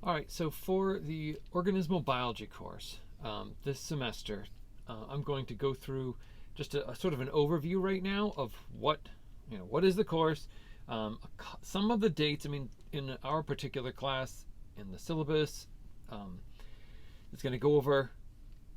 All right, so for the organismal biology course this semester, I'm going to go through just a sort of an overview right now of what is the course, some of the dates. I mean, in our particular class, in the syllabus, it's going to go over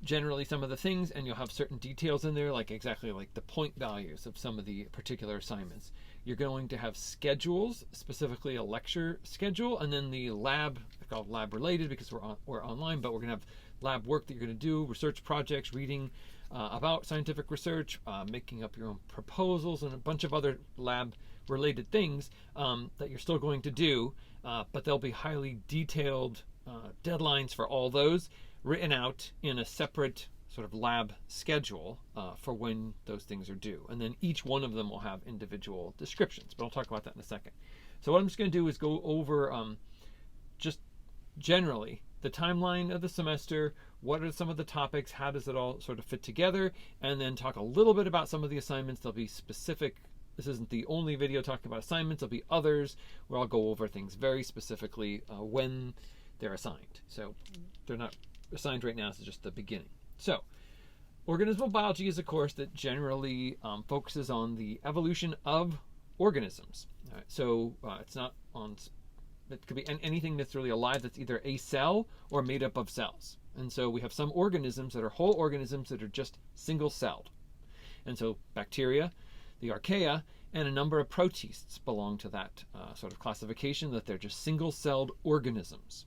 generally some of the things, and you'll have certain details in there, like exactly like the point values of some of the particular assignments. You're going to have schedules, specifically a lecture schedule, and then the lab, called lab related because we're online, but we're going to have lab work that you're going to do, research projects, reading about scientific research, making up your own proposals, and a bunch of other lab related things that you're still going to do, but there'll be highly detailed deadlines for all those written out in a separate sort of lab schedule for when those things are due. And then each one of them will have individual descriptions, but I'll talk about that in a second. So what I'm just going to do is go over just generally the timeline of the semester, what are some of the topics, how does it all sort of fit together, and then talk a little bit about some of the assignments. There'll be specific, this isn't the only video talking about assignments, there'll be others where I'll go over things very specifically when they're assigned. So they're not assigned right now, this is just the beginning. So organismal biology is a course that generally focuses on the evolution of organisms. All right, so it's not on, it could be anything that's really alive that's either a cell or made up of cells. And so we have some organisms that are whole organisms that are just single-celled. And so bacteria, the archaea, and a number of protists belong to that sort of classification, that they're just single-celled organisms.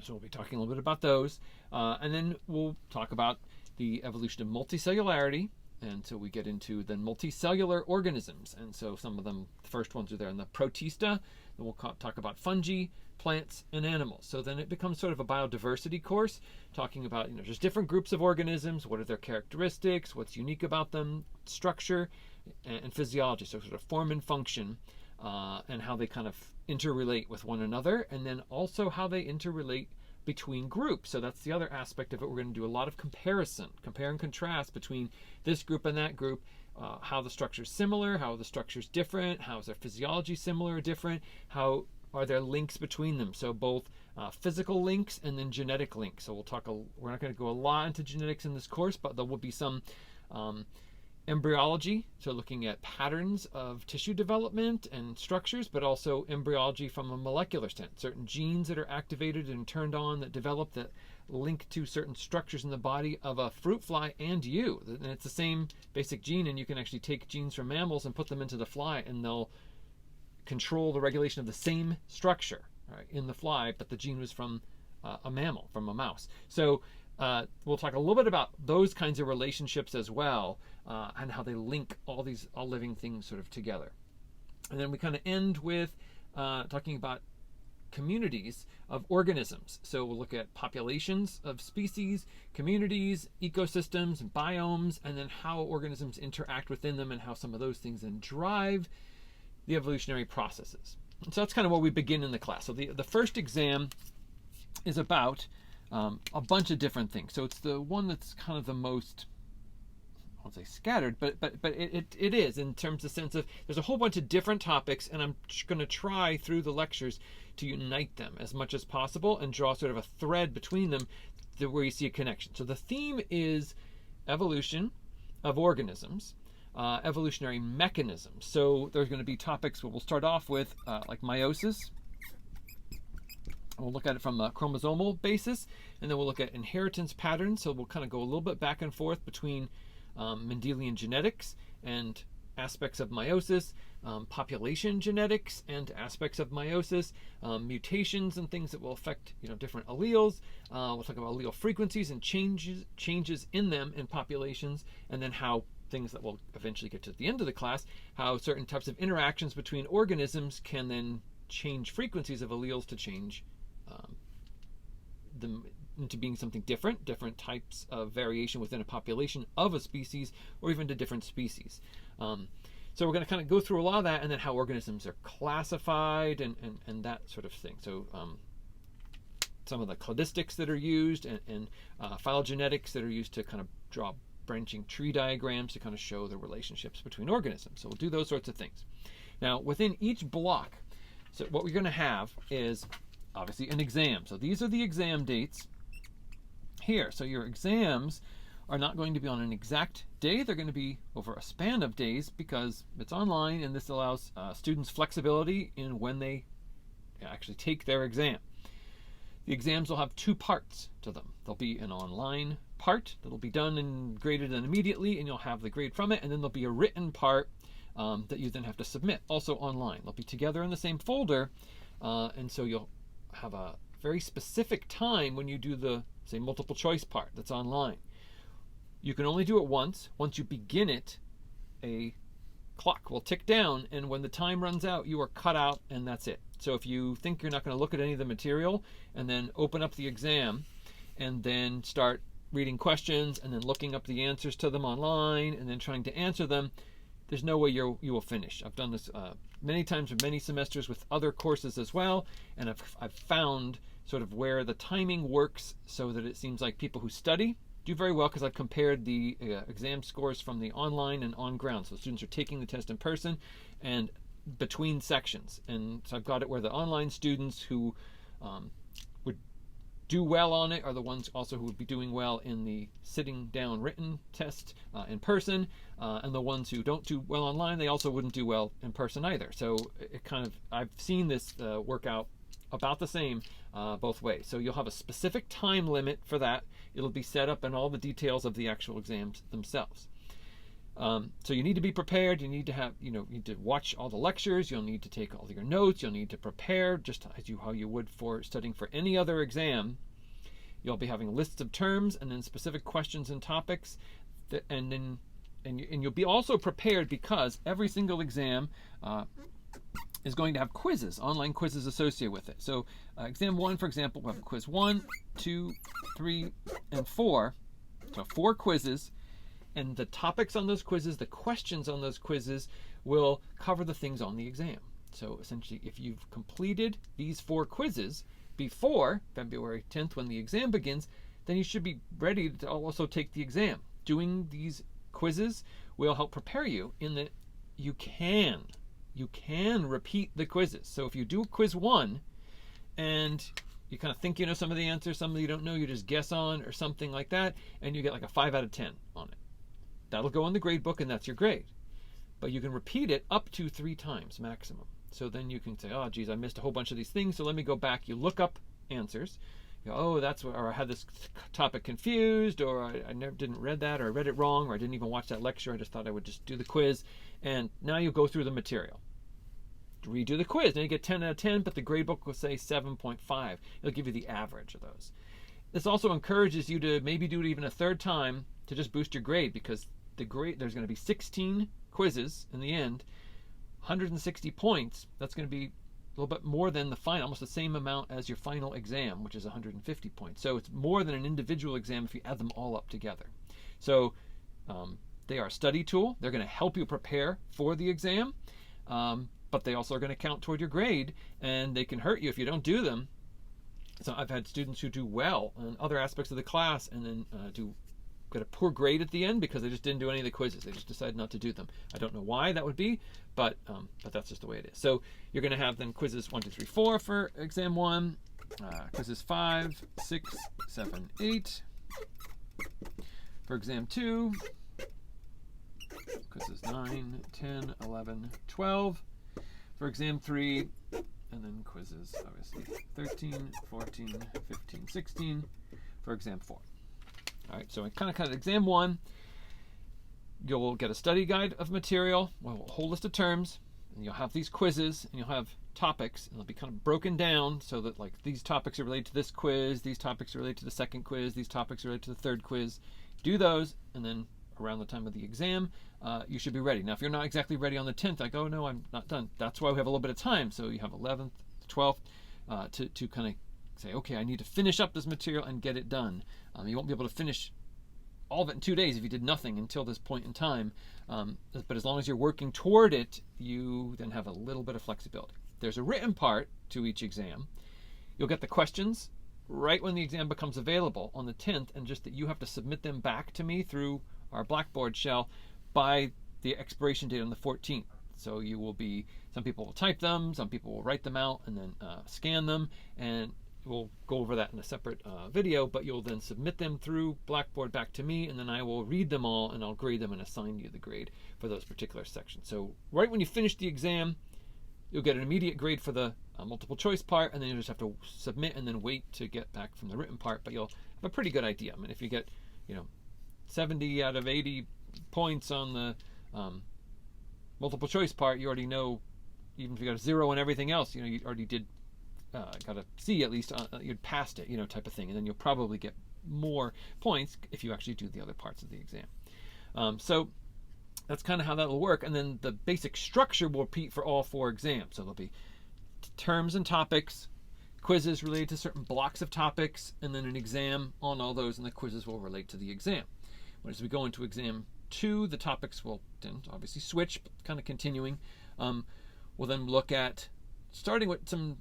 So we'll be talking a little bit about those. And then we'll talk about the evolution of multicellularity. And so we get into the multicellular organisms. And so some of them, the first ones are there in the protista. Then we'll talk about fungi, plants, and animals. So then it becomes sort of a biodiversity course, talking about just different groups of organisms, what are their characteristics, what's unique about them, structure, and physiology. So sort of form and function, and how they kind of interrelate with one another, and then also how they interrelate between groups. So that's the other aspect of it. We're going to do a lot of comparison, compare and contrast between this group and that group, how the structure's similar, how the structure's different, how is their physiology similar or different, how are there links between them. So both physical links and then genetic links. So we're not going to go a lot into genetics in this course, but there will be some embryology, so looking at patterns of tissue development and structures, but also embryology from a molecular sense, certain genes that are activated and turned on that develop that link to certain structures in the body of a fruit fly and you. And it's the same basic gene, and you can actually take genes from mammals and put them into the fly, and they'll control the regulation of the same structure, right, in the fly, but the gene was from a mammal, from a mouse. So we'll talk a little bit about those kinds of relationships as well, and how they link all living things sort of together. And then we kind of end with talking about communities of organisms. So we'll look at populations of species, communities, ecosystems, and biomes, and then how organisms interact within them and how some of those things then drive the evolutionary processes. And so that's kind of where we begin in the class. So the first exam is about a bunch of different things. So it's the one that's kind of the most, I won't say scattered, but it is, in terms of sense of there's a whole bunch of different topics, and I'm going to try through the lectures to unite them as much as possible and draw sort of a thread between them where you see a connection. So the theme is evolution of organisms, evolutionary mechanisms. So there's going to be topics where we'll start off with like meiosis. We'll look at it from a chromosomal basis, and then we'll look at inheritance patterns. So we'll kind of go a little bit back and forth between Mendelian genetics and aspects of meiosis, population genetics and aspects of meiosis, mutations and things that will affect different alleles. We'll talk about allele frequencies and changes in them in populations, and then how things that we'll eventually get to at the end of the class, how certain types of interactions between organisms can then change frequencies of alleles to change them into being something different types of variation within a population of a species, or even to different species. So we're going to kind of go through a lot of that, and then how organisms are classified and that sort of thing. So some of the cladistics that are used and phylogenetics that are used to kind of draw branching tree diagrams to kind of show the relationships between organisms. So we'll do those sorts of things. Now within each block, so what we're going to have is obviously an exam. So these are the exam dates here. So your exams are not going to be on an exact day. They're going to be over a span of days because it's online, and this allows students flexibility in when they actually take their exam. The exams will have two parts to them. There'll be an online part that'll be done and graded immediately, and you'll have the grade from it, and then there'll be a written part that you then have to submit, also online. They'll be together in the same folder, and so you'll have a very specific time when you do the, say, multiple choice part that's online. You can only do it once. Once you begin it, a clock will tick down, and when the time runs out, you are cut out, and that's it. So if you think you're not going to look at any of the material and then open up the exam and then start reading questions and then looking up the answers to them online and then trying to answer them, there's no way you will finish. I've done this many times with many semesters with other courses as well, and I've found sort of where the timing works so that it seems like people who study do very well, because I've compared the exam scores from the online and on ground. So students are taking the test in person and between sections. And so I've got it where the online students who would do well on it are the ones also who would be doing well in the sitting down written test in person. And the ones who don't do well online, they also wouldn't do well in person either. So it kind of, I've seen this work out about the same both ways. So you'll have a specific time limit for that. It'll be set up in all the details of the actual exams themselves. So you need to be prepared. You need to have, you need to watch all the lectures. You'll need to take all your notes. You'll need to prepare just as how you would for studying for any other exam. You'll be having lists of terms and then specific questions and topics, and you'll be also prepared because every single exam is going to have quizzes, online quizzes associated with it. So exam 1, for example, we'll have quiz 1, 2, 3, and 4. So 4 quizzes, and the topics on those quizzes, the questions on those quizzes will cover the things on the exam. So essentially, if you've completed these 4 quizzes before February 10th when the exam begins, then you should be ready to also take the exam. Doing these quizzes will help prepare you in that you can repeat the quizzes. So if you do quiz 1 and you kind of think you know some of the answers, some you don't know, you just guess on or something like that, and you get like a 5 out of 10 on it. That'll go in the grade book and that's your grade. But you can repeat it up to 3 times maximum. So then you can say, oh geez, I missed a whole bunch of these things, so let me go back. You look up answers. You go, oh, that's where, or I had this topic confused, or I never didn't read that, or I read it wrong, or I didn't even watch that lecture. I just thought I would just do the quiz. And now you go through the material. Redo the quiz. Then you get 10 out of 10, but the grade book will say 7.5. It'll give you the average of those. This also encourages you to maybe do it even a 3rd time to just boost your grade, because the grade, there's going to be 16 quizzes in the end, 160 points. That's going to be a little bit more than the final, almost the same amount as your final exam, which is 150 points. So it's more than an individual exam if you add them all up together. So they are a study tool. They're going to help you prepare for the exam, but they also are going to count toward your grade, and they can hurt you if you don't do them. So I've had students who do well in other aspects of the class and then get a poor grade at the end because they just didn't do any of the quizzes. They just decided not to do them. I don't know why that would be, but that's just the way it is. So you're going to have then quizzes 1, 2, 3, 4 for exam 1, quizzes 5, 6, 7, 8 for exam 2, quizzes 9, 10, 11, 12 for exam 3, and then quizzes obviously 13, 14, 15, 16 for exam 4. All right, so kind of exam 1, you'll get a study guide of material, a whole list of terms, and you'll have these quizzes, and you'll have topics, and they'll be kind of broken down so that like these topics are related to this quiz, these topics are related to the 2nd quiz, these topics are related to the 3rd quiz. Do those, and then around the time of the exam, you should be ready. Now, if you're not exactly ready on the 10th, like, oh no, I'm not done. That's why we have a little bit of time. So you have 11th, 12th to kind of say, okay, I need to finish up this material and get it done. You won't be able to finish all of it in 2 days if you did nothing until this point in time. But as long as you're working toward it, you then have a little bit of flexibility. There's a written part to each exam. You'll get the questions right when the exam becomes available on the 10th, and just that you have to submit them back to me through our Blackboard shell by the expiration date on the 14th. So you will be, some people will type them, some people will write them out and then scan them, and we'll go over that in a separate video, but you'll then submit them through Blackboard back to me, and then I will read them all and I'll grade them and assign you the grade for those particular sections. So right when you finish the exam, you'll get an immediate grade for the multiple choice part, and then you'll just have to submit and then wait to get back from the written part, but you'll have a pretty good idea. I mean, if you get, 70 out of 80 points on the multiple choice part, you already know, even if you got a 0 on everything else, you already did got a C at least, you'd passed it, type of thing, and then you'll probably get more points if you actually do the other parts of the exam. So that's kind of how that'll work, and then the basic structure will repeat for all 4 exams. So there'll be terms and topics, quizzes related to certain blocks of topics, and then an exam on all those, and the quizzes will relate to the exam. As we go into exam 2, the topics will then obviously switch, but kind of continuing. We'll then look at starting with some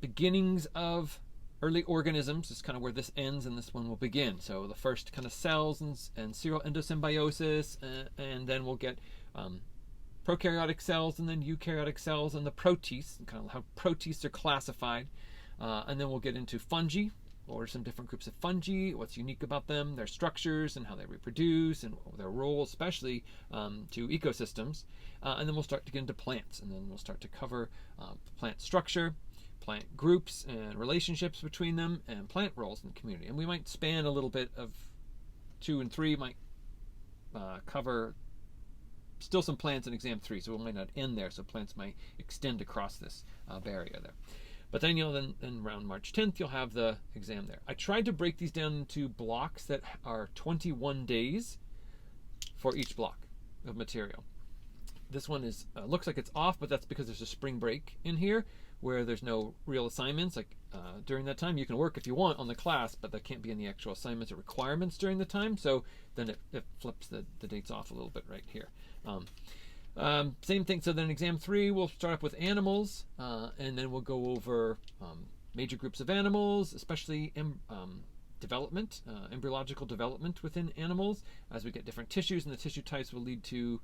beginnings of early organisms. This is kind of where this ends and this one will begin. So the first kind of cells and serial endosymbiosis, and then we'll get prokaryotic cells and then eukaryotic cells and the protists, and kind of how protists are classified. And then we'll get into fungi, or some different groups of fungi, what's unique about them, their structures and how they reproduce, and their role especially to ecosystems. And then we'll start to get into plants, and then we'll start to cover plant structure, plant groups and relationships between them, and plant roles in the community. And we might span a little bit of 2 and 3, might cover still some plants in exam 3, so we might not end there, so plants might extend across this barrier there. But then then around March 10th, you'll have the exam there. I tried to break these down into blocks that are 21 days for each block of material. This one is looks like it's off, but that's because there's a spring break in here where there's no real assignments. Like during that time, you can work if you want on the class, but there can't be any actual assignments or requirements during the time. So then it flips the dates off a little bit right here. Same thing. So then exam 3, we'll start up with animals, and then we'll go over major groups of animals, especially development, embryological development within animals, as we get different tissues, and the tissue types will lead to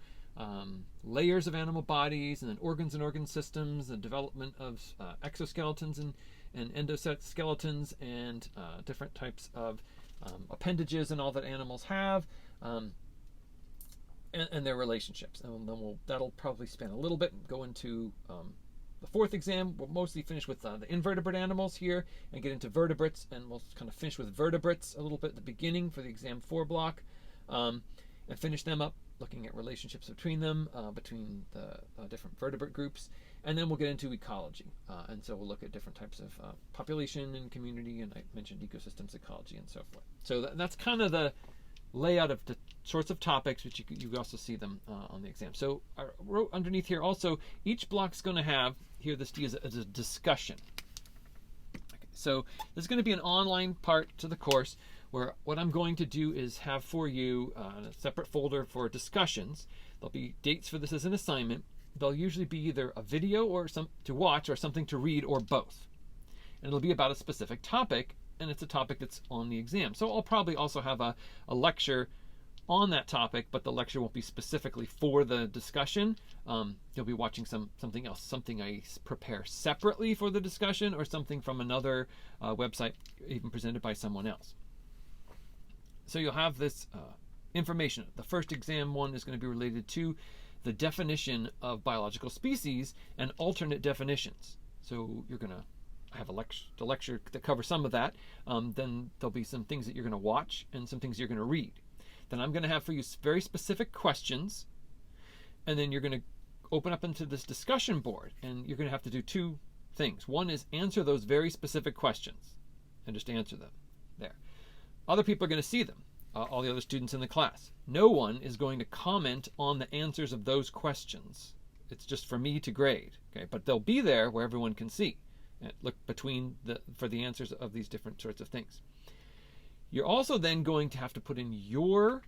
layers of animal bodies, and then organs and organ systems, and development of exoskeletons and endoskeletons, and different types of appendages and all that animals have. And their relationships, and then that'll probably span a little bit and go into the 4th exam. We'll mostly finish with the invertebrate animals here and get into vertebrates, and we'll kind of finish with vertebrates a little bit at the beginning for the exam 4 block, and finish them up looking at relationships between them, between the different vertebrate groups, and then we'll get into ecology, and so we'll look at different types of population and community, and I mentioned ecosystems, ecology, and so forth. So that's kind of the layout of the sorts of topics, which you also see them on the exam. So I wrote underneath here also, each block's going to have, here this D is a discussion. Okay, so there's going to be an online part to the course where what I'm going to do is have for you a separate folder for discussions. There'll be dates for this as an assignment. They'll usually be either a video or something to watch or something to read, or both. And it'll be about a specific topic, and it's a topic that's on the exam. So I'll probably also have a lecture on that topic, but the lecture won't be specifically for the discussion. You'll be watching something else, something I prepare separately for the discussion, or something from another website, even presented by someone else. So you'll have this information. The first exam 1 is going to be related to the definition of biological species and alternate definitions. So you're going to have a lecture that covers some of that. Then there'll be some things that you're going to watch and some things you're going to read. Then I'm going to have for you very specific questions, and then you're going to open up into this discussion board, and you're going to have to do 2 things. One is answer those very specific questions, and just answer them there. Other people are going to see them, all the other students in the class. No one is going to comment on the answers of those questions. It's just for me to grade, okay? But they'll be there where everyone can see. Look between for the answers of these different sorts of things. You're also then going to have to put in your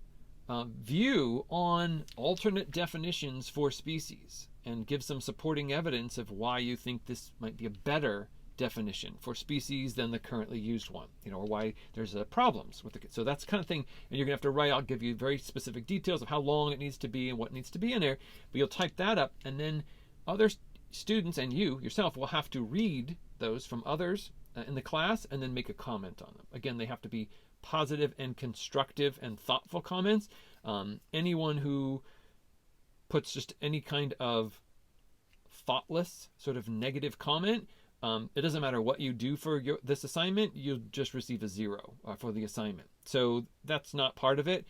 view on alternate definitions for species, and give some supporting evidence of why you think this might be a better definition for species than the currently used one, or why there's problems with it. So that's the kind of thing, and you're gonna have to write. I'll give you very specific details of how long it needs to be and what needs to be in there, but you'll type that up, and then other students and you yourself will have to read those from others in the class and then make a comment on them. Again, they have to be positive and constructive and thoughtful comments. Anyone who puts just any kind of thoughtless sort of negative comment, it doesn't matter what you do for this assignment, you'll just receive a 0 for the assignment. So that's not part of it.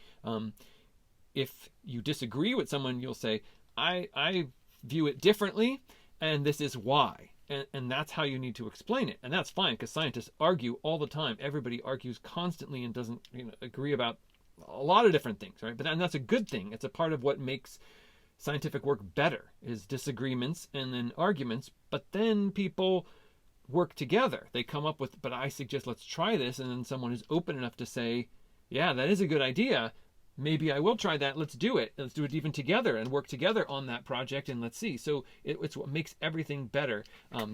If you disagree with someone, you'll say, I view it differently, and this is why. And that's how you need to explain it. And that's fine, because scientists argue all the time. Everybody argues constantly and doesn't agree about a lot of different things, right? And that's a good thing. It's a part of what makes scientific work better, is disagreements and then arguments. But then people work together. They come up with, but I suggest let's try this. And then someone is open enough to say, yeah, that is a good idea. Maybe I will try that. Let's do it. Let's do it even together and work together on that project, and let's see. So it's what makes everything better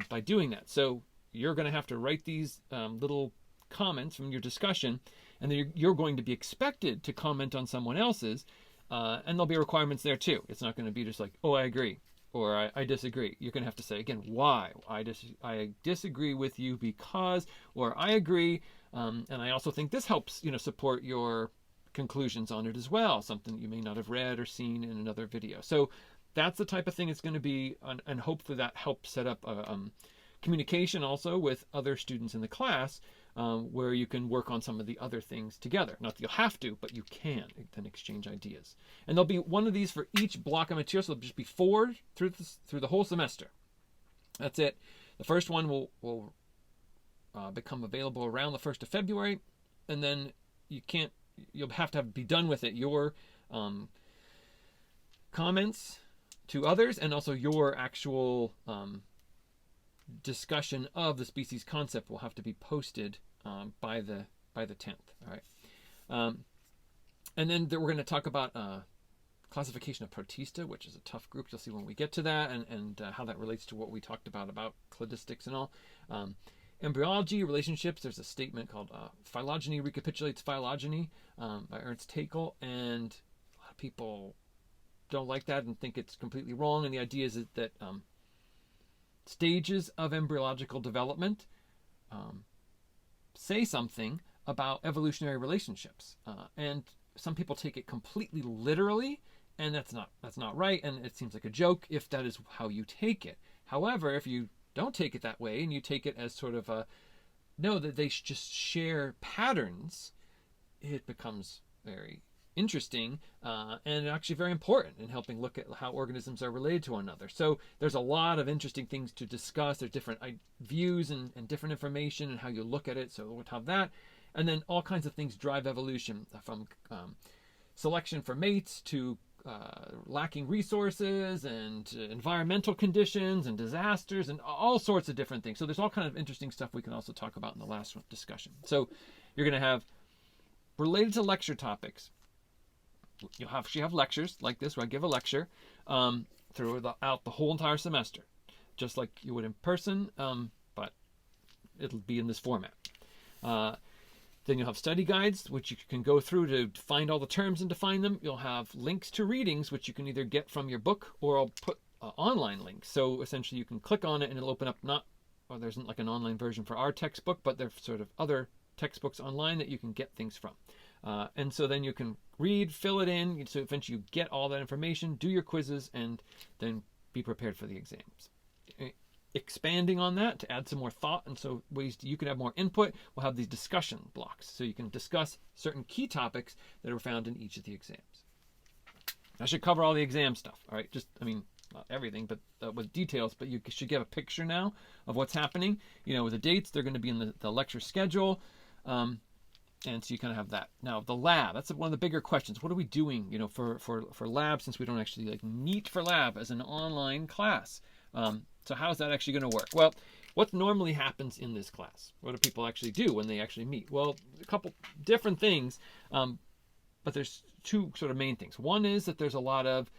by doing that. So you're going to have to write these little comments from your discussion, and then you're going to be expected to comment on someone else's, and there'll be requirements there too. It's not going to be just like, oh, I agree, or I disagree. You're going to have to say, again, why. I disagree with you because, or I agree, and I also think this helps support your conclusions on it as well, something you may not have read or seen in another video. So that's the type of thing it's going to be, and hopefully that helps set up communication also with other students in the class, where you can work on some of the other things together. Not that you'll have to, but you can then exchange ideas. And there'll be one of these for each block of material, so there'll just be 4 through the whole semester. That's it. The first one will become available around the 1st of February, and then you'll have to be done with it. Your comments to others, and also your actual discussion of the species concept will have to be posted by the 10th. All right, and then we're going to talk about classification of Protista, which is a tough group. You'll see when we get to that, and how that relates to what we talked about cladistics and all. Embryology, relationships, there's a statement called Phylogeny Recapitulates Phylogeny by Ernst Haeckel, and a lot of people don't like that and think it's completely wrong. And the idea is that stages of embryological development say something about evolutionary relationships, and some people take it completely literally, and that's not right, and it seems like a joke if that is how you take it. However, if you don't take it that way and you take it as sort of that they just share patterns, it becomes very interesting and actually very important in helping look at how organisms are related to one another. So there's a lot of interesting things to discuss. There's different views and different information and how you look at it. So we'll have that. And then all kinds of things drive evolution, from selection for mates to lacking resources and environmental conditions and disasters and all sorts of different things. So there's all kind of interesting stuff we can also talk about in the last discussion. So you're going to have, related to lecture topics, you'll actually have lectures like this where I give a lecture throughout the whole entire semester, just like you would in person, but it'll be in this format. Then you'll have study guides, which you can go through to find all the terms and define them. You'll have links to readings, which you can either get from your book or I'll put online links. So essentially you can click on it and it'll open up there isn't like an online version for our textbook, but there's sort of other textbooks online that you can get things from. And so then you can read, fill it in, so eventually you get all that information, do your quizzes, and then be prepared for the exams. Expanding on that to add some more thought, and so ways you can have more input, we'll have these discussion blocks, so you can discuss certain key topics that are found in each of the exams. I should cover all the exam stuff, all right? Not everything, but with details, but you should get a picture now of what's happening. With the dates, they're going to be in the lecture schedule, and so you kind of have that. Now, the lab, that's one of the bigger questions. What are we doing, for lab, since we don't actually meet for lab as an online class? So how is that actually going to work? Well, what normally happens in this class? What do people actually do when they actually meet? Well, a couple different things, but there's 2 sort of main things. One is that there's a lot of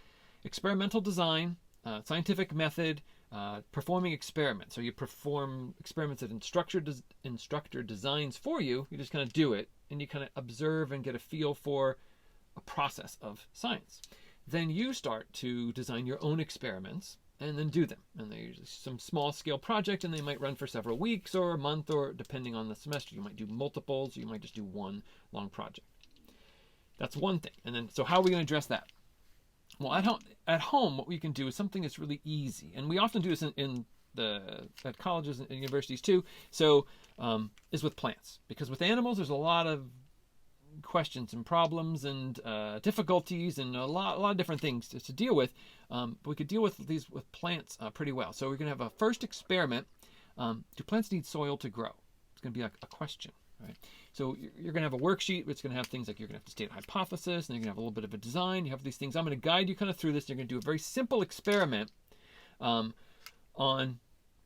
experimental design, scientific method, performing experiments. So you perform experiments that instructor designs for you. You just kind of do it, and you kind of observe and get a feel for a process of science. Then you start to design your own experiments and then do them. And they're usually some small scale project, and they might run for several weeks or a month, or depending on the semester, you might do multiples, or you might just do one long project. That's one thing. And then, so how are we going to address that? Well, at home, what we can do is something that's really easy. And we often do this at colleges and universities too. So is with plants. Because with animals, there's a lot of questions and problems and difficulties and a lot of different things to deal with. But we could deal with these with plants pretty well. So we're going to have a first experiment. Do plants need soil to grow? It's going to be a question, right? So you're going to have a worksheet. It's going to have things like you're going to have to state a hypothesis, and you're going to have a little bit of a design. You have these things. I'm going to guide you kind of through this. You're going to do a very simple experiment on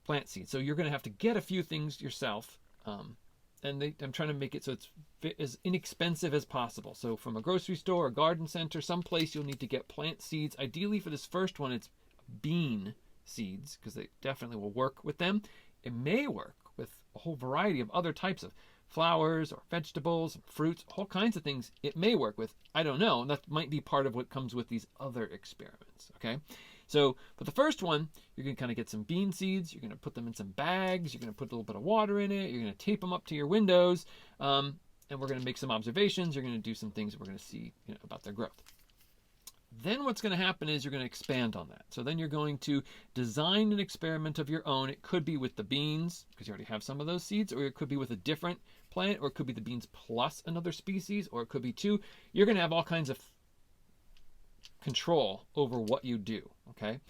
plant seeds. So you're going to have to get a few things yourself. I'm trying to make it so it's as inexpensive as possible. So from a grocery store, a garden center, someplace you'll need to get plant seeds. Ideally for this first one, it's bean seeds, because they definitely will work with them. It may work with a whole variety of other types of flowers or vegetables, fruits, all kinds of things it may work with. I don't know. That might be part of what comes with these other experiments, okay? So for the first one, you're going to kind of get some bean seeds. You're going to put them in some bags. You're going to put a little bit of water in it. You're going to tape them up to your windows. And we're going to make some observations. You're going to do some things that we're going to see about their growth. Then what's going to happen is you're going to expand on that. So then you're going to design an experiment of your own. It could be with the beans, because you already have some of those seeds, or it could be with a different plant, or it could be the beans plus another species, or it could be two. You're going to have all kinds of control over what you do, okay?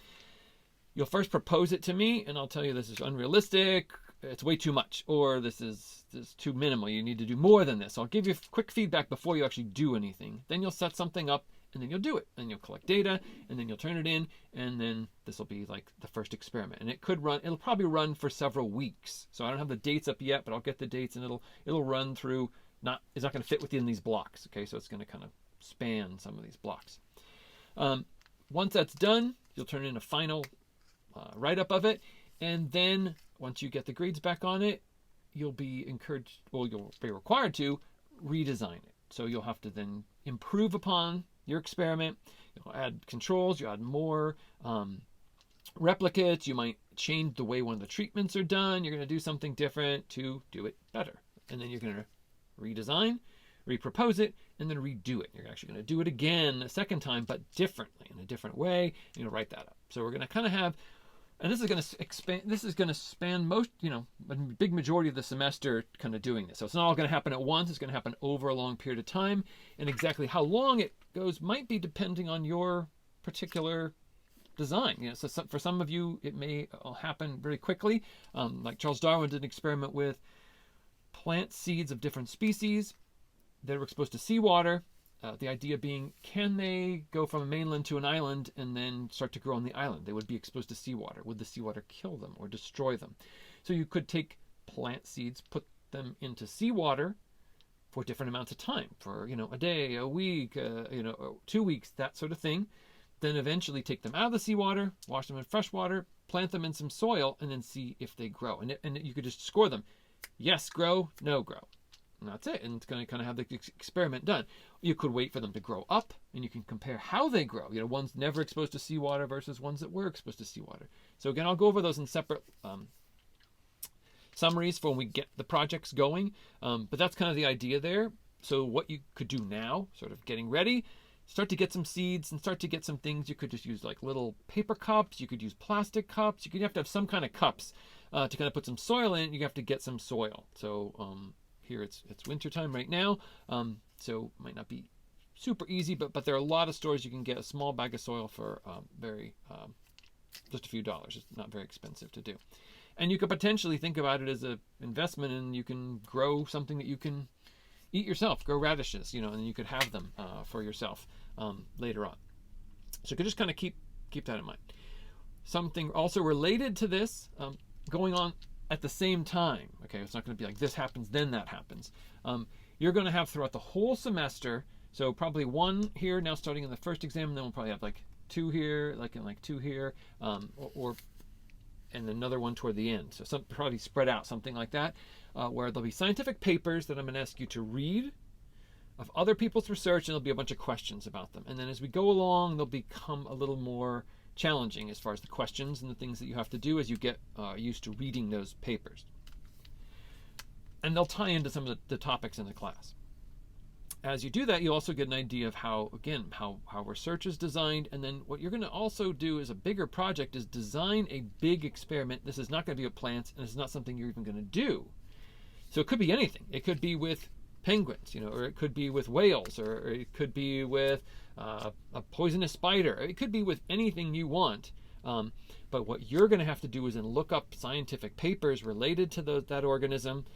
You'll first propose it to me, and I'll tell you this is unrealistic, it's way too much, or this is too minimal, you need to do more than this. I'll give you quick feedback before you actually do anything. Then you'll set something up, and then you'll do it, and you'll collect data, and then you'll turn it in, and then this will be like the first experiment. And it'll probably run for several weeks. So I don't have the dates up yet, but I'll get the dates, and it'll run through, it's not going to fit within these blocks, okay? So it's going to kind of span some of these blocks. Once that's done, you'll turn in a final write-up of it, and then once you get the grades back on it, you'll be required to redesign it. So you'll have to then improve upon your experiment. You'll add controls, you add more replicates, you might change the way one of the treatments are done. You're going to do something different to do it better. And then you're going to redesign, repropose it, and then redo it. You're actually going to do it again a second time, but differently, in a different way. You're going to write that up. So we're going to kind of have, and this is going to expand, this is going to span most, a big majority of the semester kind of doing this. So it's not all going to happen at once. It's going to happen over a long period of time. And exactly how long it goes might be depending on your particular design. So for some of you, it may all happen very quickly. Like Charles Darwin did an experiment with plant seeds of different species that were exposed to seawater. The idea being, can they go from a mainland to an island and then start to grow on the island? They would be exposed to seawater. Would the seawater kill them or destroy them? So you could take plant seeds, put them into seawater for different amounts of time, for a day, a week, 2 weeks, that sort of thing. Then eventually take them out of the seawater, wash them in fresh water, plant them in some soil, and then see if they grow. And you could just score them. Yes, grow, no grow. And that's it. And it's going to kind of have the experiment done. You could wait for them to grow up, and you can compare how they grow. Ones never exposed to seawater versus ones that were exposed to seawater. So again, I'll go over those in separate summaries for when we get the projects going. But that's kind of the idea there. So what you could do now, sort of getting ready, start to get some seeds and start to get some things. You could just use like little paper cups. You could use plastic cups. You have to have some kind of cups to kind of put some soil in. You have to get some soil. So here it's wintertime right now, so it might not be super easy, but there are a lot of stores you can get a small bag of soil for just a few dollars. It's not very expensive to do. And you could potentially think about it as an investment, and you can grow something that you can eat yourself, grow radishes, and you could have them for yourself later on. So you could just kind of keep that in mind. Something also related to this going on at the same time. Okay, it's not going to be like this happens, then that happens. You're going to have throughout the whole semester, so probably one here now starting in the first exam, and then we'll probably have like two here, two here, or and another one toward the end. So probably spread out, something like that, where there'll be scientific papers that I'm going to ask you to read of other people's research, and there'll be a bunch of questions about them. And then as we go along, they'll become a little more challenging as far as the questions and the things that you have to do as you get used to reading those papers. And they'll tie into some of the topics in the class. As you do that, you also get an idea of how research is designed. And then what you're going to also do as a bigger project is design a big experiment. This is not going to be with plants, and it's not something you're even going to do. So it could be anything. It could be with penguins, or it could be with whales, or it could be with a poisonous spider. It could be with anything you want. But what you're going to have to do is then look up scientific papers related to that organism,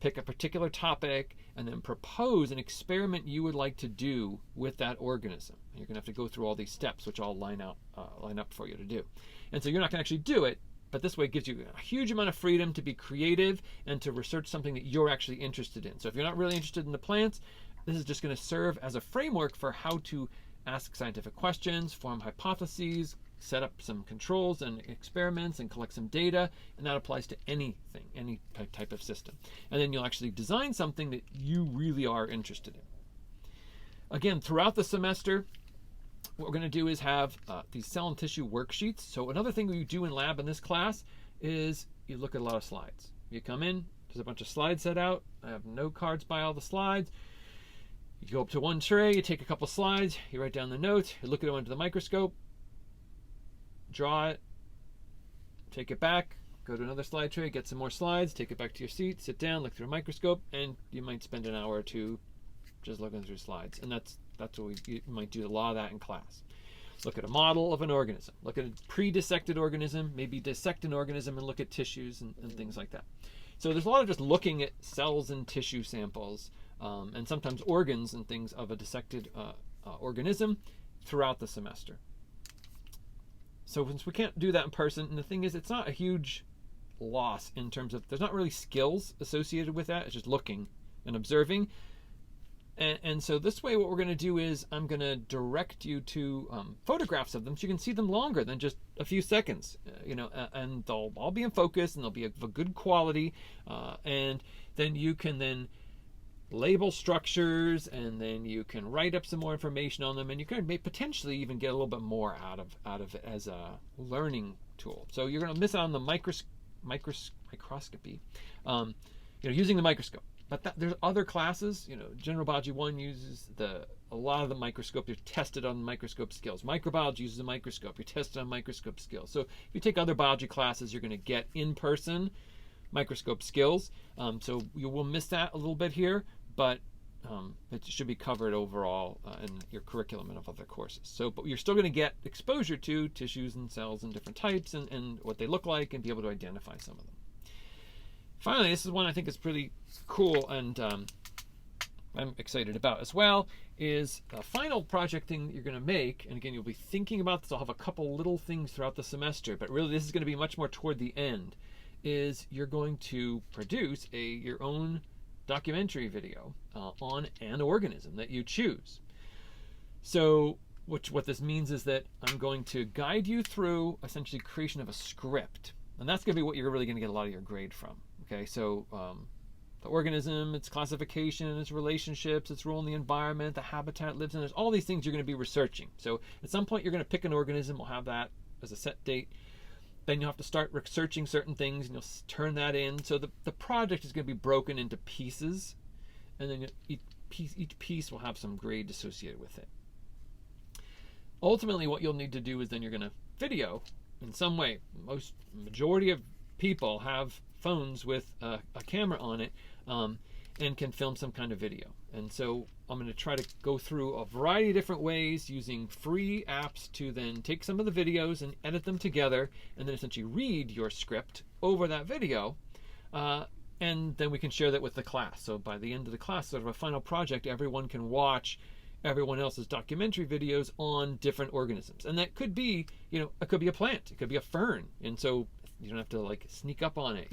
pick a particular topic, and then propose an experiment you would like to do with that organism. You're going to have to go through all these steps, which all line up for you to do. And so you're not going to actually do it, but this way it gives you a huge amount of freedom to be creative and to research something that you're actually interested in. So if you're not really interested in the plants, this is just going to serve as a framework for how to ask scientific questions, form hypotheses, set up some controls and experiments, and collect some data, and that applies to anything, any type of system. And then you'll actually design something that you really are interested in. Again, throughout the semester, what we're going to do is have these cell and tissue worksheets. So another thing we do in lab in this class is you look at a lot of slides. You come in, there's a bunch of slides set out. I have note cards by all the slides. You go up to one tray, you take a couple slides, you write down the notes, you look at them under the microscope, draw it, take it back, go to another slide tray, get some more slides, take it back to your seat, sit down, look through a microscope, and you might spend an hour or two just looking through slides. And that's what you might do a lot of that in class. Look at a model of an organism, look at a pre-dissected organism, maybe dissect an organism and look at tissues and things like that. So there's a lot of just looking at cells and tissue samples, and sometimes organs and things of a dissected organism throughout the semester. So since we can't do that in person, and the thing is, it's not a huge loss in terms of, there's not really skills associated with that. It's just looking and observing. And so this way, what we're going to do is I'm going to direct you to photographs of them so you can see them longer than just a few seconds, and they'll all be in focus and they'll be of a good quality. And then you can then label structures, and then you can write up some more information on them, and you can potentially even get a little bit more out of it as a learning tool. So you're going to miss out on the microscopy, using the microscope. But there's other classes, General Biology 1 uses a lot of the microscope. You're tested on microscope skills. Microbiology uses a microscope. You're tested on microscope skills. So if you take other biology classes, you're going to get in-person microscope skills. So you will miss that a little bit here, but it should be covered overall in your curriculum and of other courses. So, but you're still going to get exposure to tissues and cells and different types and what they look like, and be able to identify some of them. Finally, this is one I think is pretty cool, and I'm excited about as well, is a final project thing that you're going to make. And again, you'll be thinking about this. I'll have a couple little things throughout the semester, but really this is going to be much more toward the end, is you're going to produce your own documentary video on an organism that you choose. So what this means is that I'm going to guide you through essentially creation of a script, and that's going to be what you're really going to get a lot of your grade from. Okay, so the organism, its classification, its relationships, its role in the environment, the habitat it lives in, there's all these things you're going to be researching. So at some point you're going to pick an organism, we'll have that as a set date. Then you'll have to start researching certain things, and you'll turn that in. So the project is going to be broken into pieces, and then each piece will have some grade associated with it. Ultimately, what you'll need to do is then you're going to video in some way. Majority of people have phones with a camera on it, and can film some kind of video. And so I'm going to try to go through a variety of different ways using free apps to then take some of the videos and edit them together, and then essentially read your script over that video, and then we can share that with the class. So by the end of the class, sort of a final project, everyone can watch everyone else's documentary videos on different organisms. And that could be, it could be a plant, it could be a fern, and so you don't have to sneak up on it.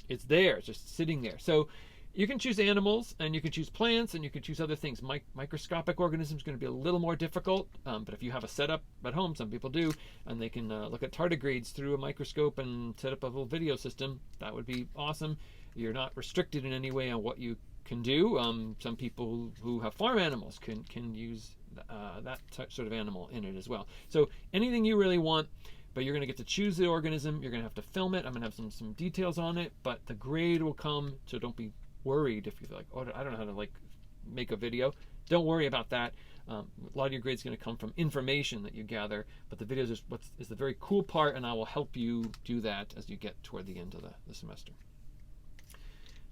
It's there, it's just sitting there. So You can choose animals, and you can choose plants, and you can choose other things. Microscopic organisms are going to be a little more difficult, but if you have a setup at home, some people do, and they can look at tardigrades through a microscope and set up a little video system, that would be awesome. You're not restricted in any way on what you can do. Some people who have farm animals can use that sort of animal in it as well. So anything you really want, but you're going to get to choose the organism. You're going to have to film it. I'm going to have some details on it, but the grade will come, so don't be worried if you're like, oh, I don't know how to make a video. Don't worry about that. A lot of your grade's going to come from information that you gather, but the videos is the very cool part, and I will help you do that as you get toward the end of the semester.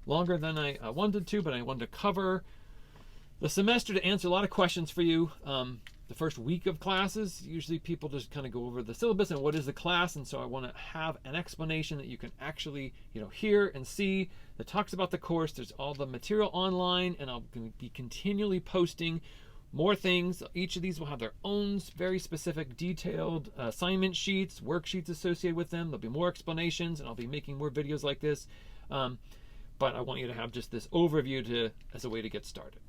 Longer than I wanted to, but I wanted to cover the semester to answer a lot of questions for you. The first week of classes, usually people just kind of go over the syllabus and what is the class, and so I want to have an explanation that you can actually hear and see that talks about the course. There's all the material online, and I'm going to be continually posting more things. Each of these will have their own very specific detailed assignment sheets, worksheets associated with them. There'll be more explanations, and I'll be making more videos like this, but I want you to have just this overview as a way to get started.